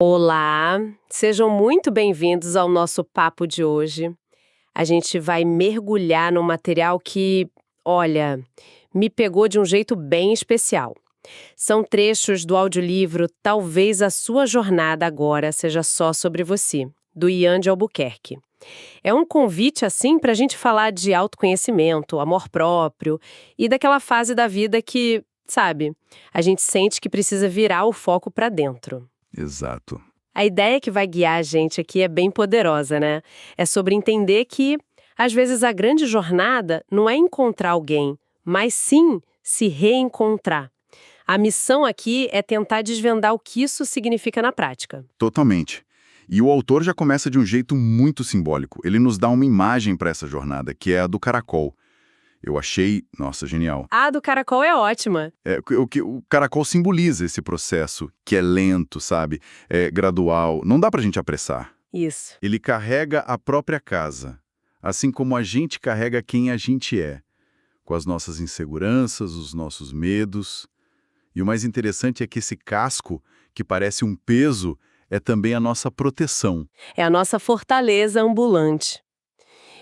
Olá, sejam muito bem-vindos ao nosso papo de hoje. A gente vai mergulhar num material que, olha, me pegou de um jeito bem especial. São trechos do audiolivro Talvez a Sua Jornada Agora Seja Só Sobre Você, do Ian de Albuquerque. É um convite, assim, para a gente falar de autoconhecimento, amor próprio e daquela fase da vida que, sabe, a gente sente que precisa virar o foco para dentro. Exato. A ideia que vai guiar a gente aqui é bem poderosa, né? É sobre entender que, às vezes, a grande jornada não é encontrar alguém, mas sim se reencontrar. A missão aqui é tentar desvendar o que isso significa na prática. Totalmente. E o autor já começa de um jeito muito simbólico. Ele nos dá uma imagem para essa jornada, que é a do caracol. Eu achei, nossa, genial. A do caracol é ótima. O caracol simboliza esse processo, que é lento, sabe? É gradual, não dá pra gente apressar. Isso. Ele carrega a própria casa, assim como a gente carrega quem a gente é, com as nossas inseguranças, os nossos medos. E o mais interessante é que esse casco, que parece um peso, é também a nossa proteção. É a nossa fortaleza ambulante.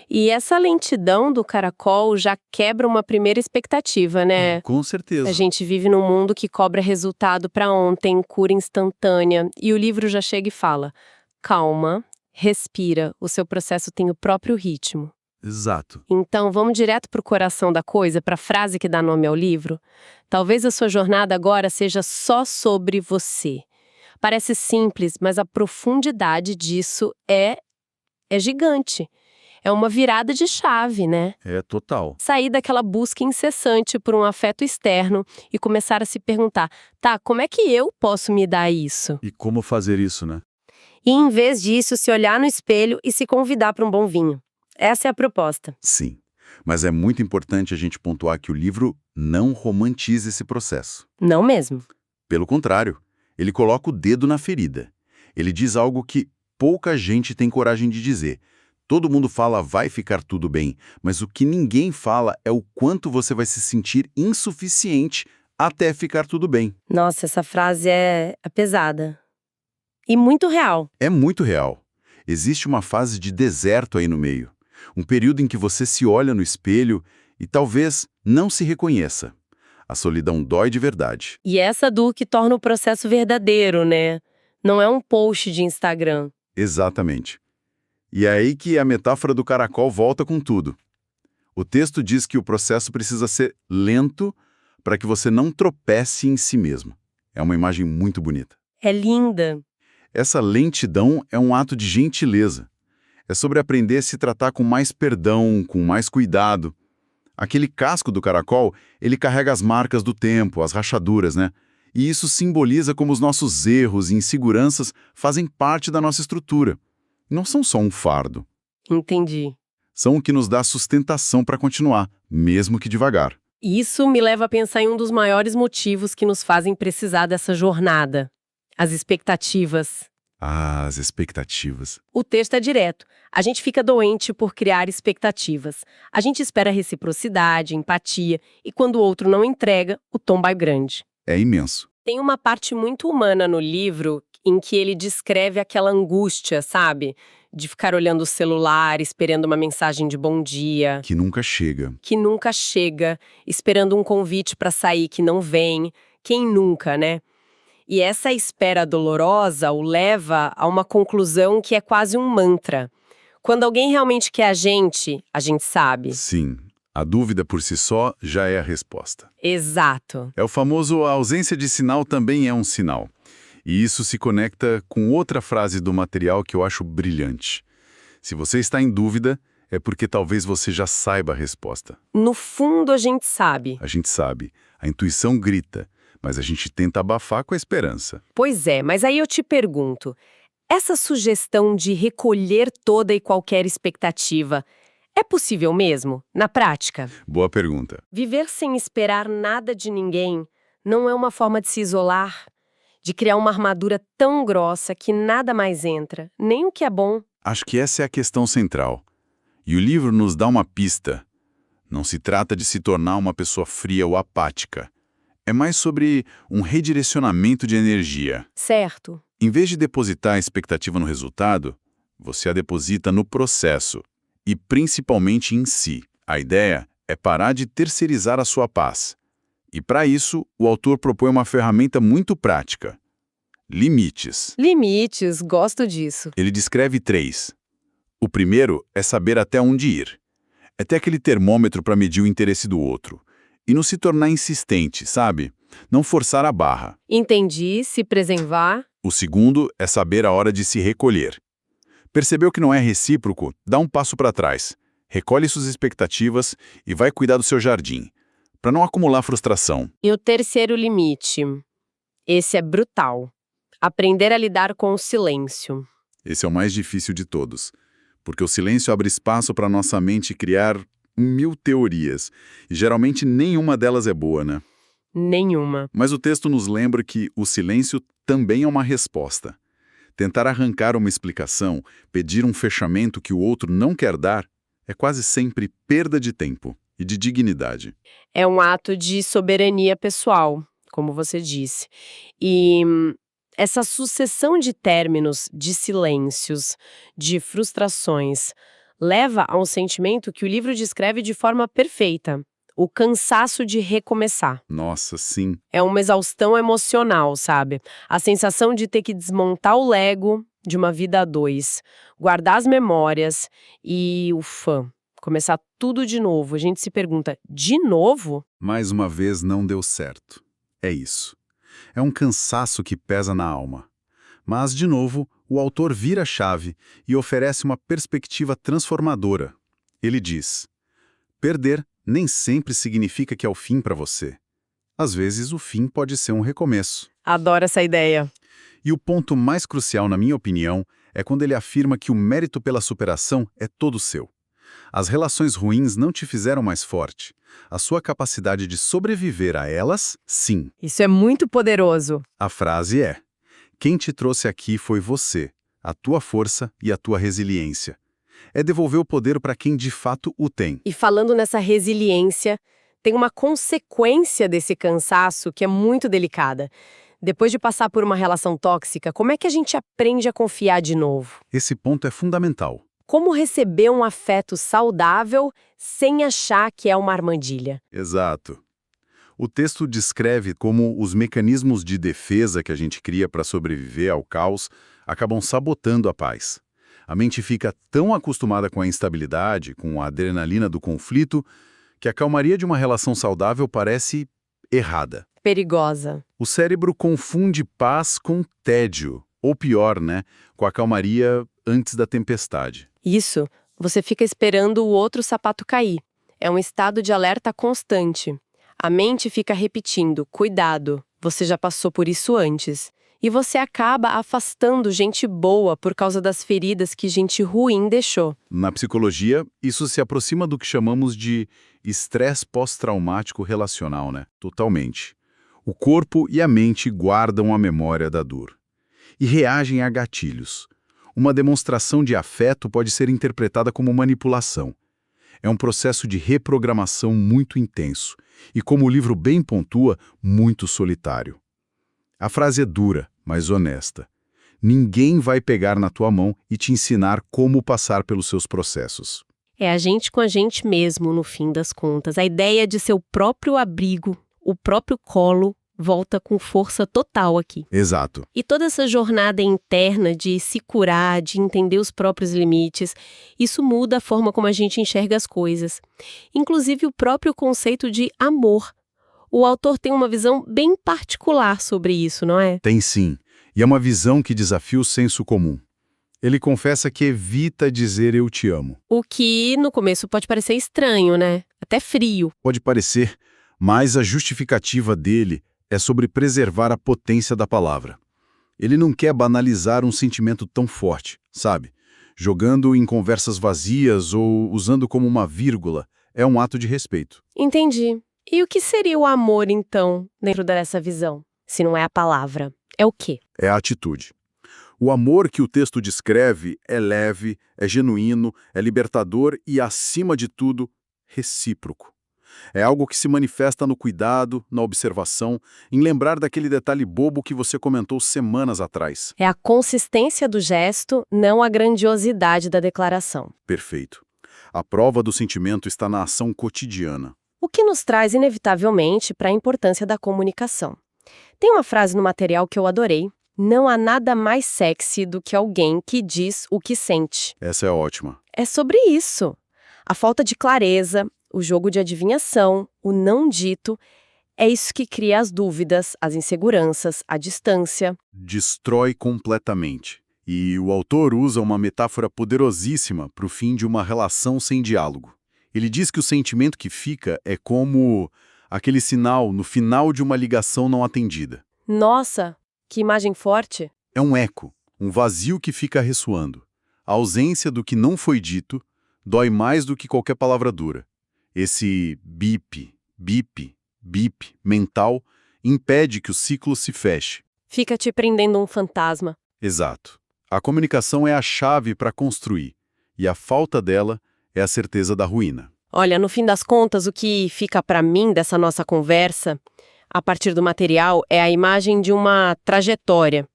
E essa lentidão do caracol já quebra uma primeira expectativa, né? Com certeza. A gente vive num mundo que cobra resultado para ontem, cura instantânea, e o livro já chega e fala: calma, respira, o seu processo tem o próprio ritmo. Exato. Então, vamos direto para o coração da coisa, para a frase que dá nome ao livro? Talvez a sua jornada agora seja só sobre você. Parece simples, mas a profundidade disso é gigante. É uma virada de chave, né? É total. Sair daquela busca incessante por um afeto externo e começar a se perguntar, tá, como é que eu posso me dar isso? E como fazer isso, né? E em vez disso, se olhar no espelho e se convidar para um bom vinho. Essa é a proposta. Sim. Mas é muito importante a gente pontuar que o livro não romantiza esse processo. Não mesmo. Pelo contrário, ele coloca o dedo na ferida. Ele diz algo que pouca gente tem coragem de dizer. Todo mundo fala vai ficar tudo bem, mas o que ninguém fala é o quanto você vai se sentir insuficiente até ficar tudo bem. Nossa, essa frase é pesada. E muito real. É muito real. Existe uma fase de deserto aí no meio. Um período em que você se olha no espelho e talvez não se reconheça. A solidão dói de verdade. E essa dor que torna o processo verdadeiro, né? Não é um post de Instagram. Exatamente. E é aí que a metáfora do caracol volta com tudo. O texto diz que o processo precisa ser lento para que você não tropece em si mesmo. É uma imagem muito bonita. É linda. Essa lentidão é um ato de gentileza. É sobre aprender a se tratar com mais perdão, com mais cuidado. Aquele casco do caracol, ele carrega as marcas do tempo, as rachaduras, né? E isso simboliza como os nossos erros e inseguranças fazem parte da nossa estrutura. Não são só um fardo. Entendi. São o que nos dá sustentação para continuar, mesmo que devagar. Isso me leva a pensar em um dos maiores motivos que nos fazem precisar dessa jornada. As expectativas. Ah, as expectativas. O texto é direto. A gente fica doente por criar expectativas. A gente espera reciprocidade, empatia, e quando o outro não entrega, o tom vai grande. É imenso. Tem uma parte muito humana no livro em que ele descreve aquela angústia, sabe? De ficar olhando o celular, esperando uma mensagem de bom dia. Que nunca chega. Que nunca chega, esperando um convite para sair que não vem. Quem nunca, né? E essa espera dolorosa o leva a uma conclusão que é quase um mantra. Quando alguém realmente quer a gente sabe. Sim, a dúvida por si só já é a resposta. Exato. É o famoso a ausência de sinal também é um sinal. E isso se conecta com outra frase do material que eu acho brilhante. Se você está em dúvida, é porque talvez você já saiba a resposta. No fundo, a gente sabe. A gente sabe, a intuição grita, mas a gente tenta abafar com a esperança. Pois é, mas aí eu te pergunto, essa sugestão de recolher toda e qualquer expectativa é possível mesmo, na prática? Boa pergunta. Viver sem esperar nada de ninguém não é uma forma de se isolar, de criar uma armadura tão grossa que nada mais entra, nem o que é bom. Acho que essa é a questão central. E o livro nos dá uma pista. Não se trata de se tornar uma pessoa fria ou apática. É mais sobre um redirecionamento de energia. Certo. Em vez de depositar a expectativa no resultado, você a deposita no processo e principalmente em si. A ideia é parar de terceirizar a sua paz. E para isso, o autor propõe uma ferramenta muito prática: limites. Limites, gosto disso. Ele descreve 3. O primeiro é saber até onde ir. É ter aquele termômetro para medir o interesse do outro. E não se tornar insistente, sabe? Não forçar a barra. Entendi, se preservar. O segundo é saber a hora de se recolher. Percebeu que não é recíproco? Dá um passo para trás. Recolhe suas expectativas e vai cuidar do seu jardim, para não acumular frustração. E o terceiro limite. Esse é brutal. Aprender a lidar com o silêncio. Esse é o mais difícil de todos, porque o silêncio abre espaço para nossa mente criar 1000 teorias, e geralmente nenhuma delas é boa, né? Nenhuma. Mas o texto nos lembra que o silêncio também é uma resposta. Tentar arrancar uma explicação, pedir um fechamento que o outro não quer dar, é quase sempre perda de tempo e de dignidade. É um ato de soberania pessoal, como você disse. E essa sucessão de términos, de silêncios, de frustrações, leva a um sentimento que o livro descreve de forma perfeita: o cansaço de recomeçar. Nossa, sim. É uma exaustão emocional, sabe? A sensação de ter que desmontar o Lego de uma vida a dois, guardar as memórias e, ufa, começar tudo de novo. A gente se pergunta, de novo? Mais uma vez não deu certo. É isso. É um cansaço que pesa na alma. Mas, de novo, o autor vira a chave e oferece uma perspectiva transformadora. Ele diz: perder nem sempre significa que é o fim para você. Às vezes, o fim pode ser um recomeço. Adoro essa ideia. E o ponto mais crucial, na minha opinião, é quando ele afirma que o mérito pela superação é todo seu. As relações ruins não te fizeram mais forte. A sua capacidade de sobreviver a elas, sim. Isso é muito poderoso. A frase é: quem te trouxe aqui foi você, a tua força e a tua resiliência. É devolver o poder para quem de fato o tem. E falando nessa resiliência, tem uma consequência desse cansaço que é muito delicada. Depois de passar por uma relação tóxica, como é que a gente aprende a confiar de novo? Esse ponto é fundamental. Como receber um afeto saudável sem achar que é uma armadilha? Exato. O texto descreve como os mecanismos de defesa que a gente cria para sobreviver ao caos acabam sabotando a paz. A mente fica tão acostumada com a instabilidade, com a adrenalina do conflito, que a calmaria de uma relação saudável parece errada. Perigosa. O cérebro confunde paz com tédio, ou pior, né, com a calmaria antes da tempestade. Isso, você fica esperando o outro sapato cair. É um estado de alerta constante. A mente fica repetindo, cuidado, você já passou por isso antes. E você acaba afastando gente boa por causa das feridas que gente ruim deixou. Na psicologia, isso se aproxima do que chamamos de estresse pós-traumático relacional, né? Totalmente. O corpo e a mente guardam a memória da dor e reagem a gatilhos. Uma demonstração de afeto pode ser interpretada como manipulação. É um processo de reprogramação muito intenso e, como o livro bem pontua, muito solitário. A frase é dura, mas honesta. Ninguém vai pegar na tua mão e te ensinar como passar pelos seus processos. É a gente com a gente mesmo, no fim das contas. A ideia de seu próprio abrigo, o próprio colo, volta com força total aqui. Exato. E toda essa jornada interna de se curar, de entender os próprios limites, isso muda a forma como a gente enxerga as coisas. Inclusive o próprio conceito de amor. O autor tem uma visão bem particular sobre isso, não é? Tem sim. E é uma visão que desafia o senso comum. Ele confessa que evita dizer eu te amo. O que no começo pode parecer estranho, né? Até frio. Pode parecer, mas a justificativa dele é sobre preservar a potência da palavra. Ele não quer banalizar um sentimento tão forte, sabe? Jogando em conversas vazias ou usando como uma vírgula é um ato de respeito. Entendi. E o que seria o amor, então, dentro dessa visão? Se não é a palavra, é o quê? É a atitude. O amor que o texto descreve é leve, é genuíno, é libertador e, acima de tudo, recíproco. É algo que se manifesta no cuidado, na observação, em lembrar daquele detalhe bobo que você comentou semanas atrás. É a consistência do gesto, não a grandiosidade da declaração. Perfeito. A prova do sentimento está na ação cotidiana. O que nos traz, inevitavelmente, para a importância da comunicação. Tem uma frase no material que eu adorei. Não há nada mais sexy do que alguém que diz o que sente. Essa é ótima. É sobre isso. A falta de clareza, o jogo de adivinhação, o não dito, é isso que cria as dúvidas, as inseguranças, a distância. Destrói completamente. E o autor usa uma metáfora poderosíssima para o fim de uma relação sem diálogo. Ele diz que o sentimento que fica é como aquele sinal no final de uma ligação não atendida. Nossa, que imagem forte! É um eco, um vazio que fica ressoando. A ausência do que não foi dito dói mais do que qualquer palavra dura. Esse bip, bip, bip mental impede que o ciclo se feche. Fica te prendendo um fantasma. Exato. A comunicação é a chave para construir, e a falta dela é a certeza da ruína. Olha, no fim das contas, o que fica para mim dessa nossa conversa, a partir do material, é a imagem de uma trajetória.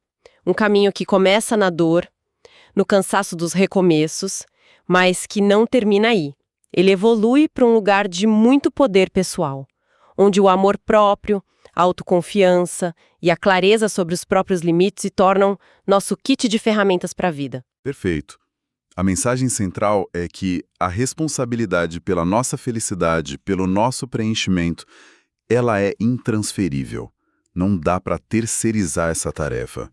Um caminho que começa na dor, no cansaço dos recomeços, mas que não termina aí. Ele evolui para um lugar de muito poder pessoal, onde o amor próprio, a autoconfiança e a clareza sobre os próprios limites se tornam nosso kit de ferramentas para a vida. Perfeito. A mensagem central é que a responsabilidade pela nossa felicidade, pelo nosso preenchimento, ela é intransferível. Não dá para terceirizar essa tarefa.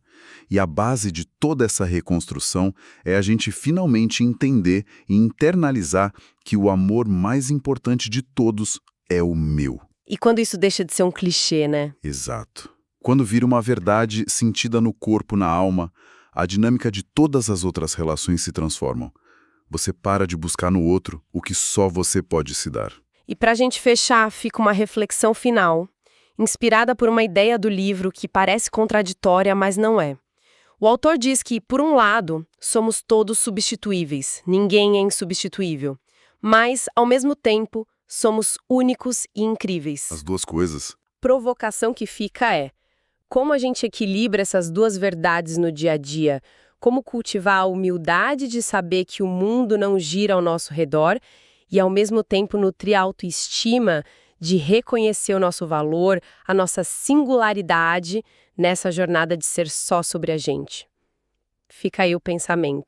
E a base de toda essa reconstrução é a gente finalmente entender e internalizar que o amor mais importante de todos é o meu. E quando isso deixa de ser um clichê, né? Exato. Quando vira uma verdade sentida no corpo, na alma, a dinâmica de todas as outras relações se transformam. Você para de buscar no outro o que só você pode se dar. E para a gente fechar, fica uma reflexão final, inspirada por uma ideia do livro que parece contraditória, mas não é. O autor diz que, por um lado, somos todos substituíveis, ninguém é insubstituível, mas, ao mesmo tempo, somos únicos e incríveis. As duas coisas. Provocação que fica é: como a gente equilibra essas duas verdades no dia a dia? Como cultivar a humildade de saber que o mundo não gira ao nosso redor e, ao mesmo tempo, nutrir a autoestima de reconhecer o nosso valor, a nossa singularidade nessa jornada de ser só sobre a gente? Fica aí o pensamento.